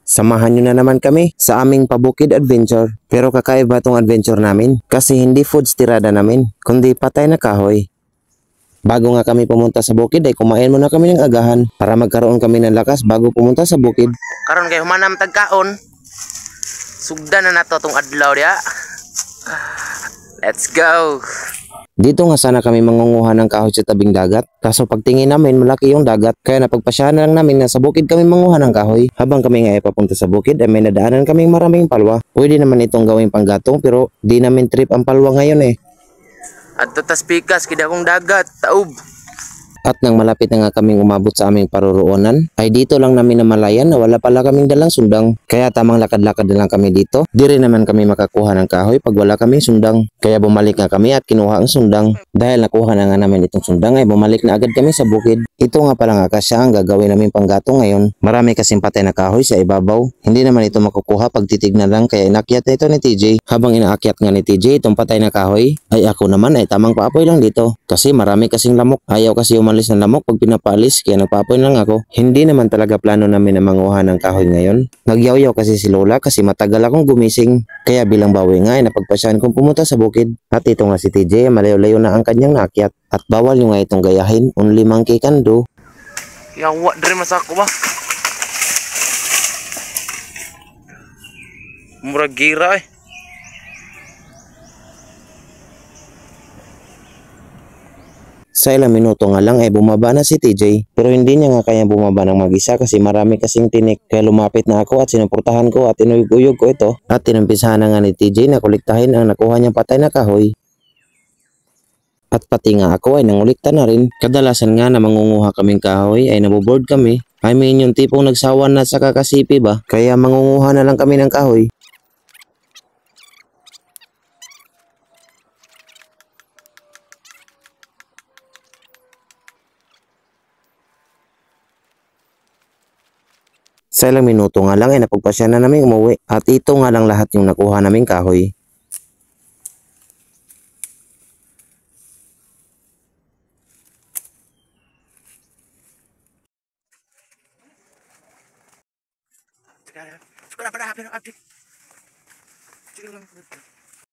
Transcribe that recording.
Samahan nyo na naman kami sa aming pabukid adventure. Pero kakaiba tong adventure namin kasi hindi foods tirada namin, kundi patay na kahoy. Bago nga kami pumunta sa bukid ay kumain muna kami ng agahan para magkaroon kami ng lakas bago pumunta sa bukid. Karon kay humanam tagkaon. Sugdan na nato tong adlaw dia. Let's go. Dito nga sana kami mangunguha ng kahoy sa tabing dagat. Kaso pagtingin namin malaki yung dagat. Kaya napagpasyahan na lang namin na sa bukid kami manguha ng kahoy. Habang kami nga ay papunta sa bukid ay may nadaanan kaming maraming palwa. Pwede naman itong gawing panggatong pero di namin trip ang palwa ngayon eh. Adto tas pikas kida kong dagat, taob. At nang malapit na nga kaming umabot sa aming paruroonan, ay dito lang namin namalayan na wala pala kaming dalang sundang. Kaya tamang lakad-lakad na lang kami dito. Di rin naman kami makakuha ng kahoy pag wala kaming sundang. Kaya bumalik nga kami at kinuha ang sundang. Dahil nakuha na nga namin itong sundang ay bumalik na agad kami sa bukid. Ito nga pala nga kasya ang gagawin namin panggatong ngayon. Marami kasing patay na kahoy sa ibabaw. Hindi naman ito makukuha pag titignan lang kaya inakyat na ito ni TJ. Habang inaakyat nga ni TJ itong patay na kahoy, ay ako naman ay tamang paapoy lang dito. Kasi marami kasing lamok. Ayaw kasi umalis ng lamok pag pinapaalis kaya nagpaapoy lang ako. Hindi naman talaga plano namin na manguha ng kahoy ngayon. Nagyaw-yaw kasi si Lola kasi matagal akong gumising. Kaya bilang bawi nga ay napagpasyahan kong pumunta sa bukid. At ito nga si TJ malayo-layo na ang kanyang naakyat. At bawal yung nga itong gayahin. Only monkey can do. Yawa dre masako ba? Murag gira eh. Sa ilang minuto nga lang ay bumaba na si TJ. Pero hindi niya nga kaya bumaba ng mag-isa kasi marami kasing tinik. Kaya lumapit na ako at sinuportahan ko at inuyog-uyog ko ito. At tinumpisahan na nga ni TJ na kolektahin ang nakuha niyang patay na kahoy. At pati nga ako ay nangulikta na rin. Kadalasan nga na mangunguha kaming kahoy ay naboboard kami. I mean yung tipong nagsawa na sa kakasipi ba? Kaya mangunguha na lang kami ng kahoy. Sa ilang minuto nga lang ay napagpasya na namin umuwi. At ito nga lang lahat yung nakuha naming kahoy. Sekarang pada habis update.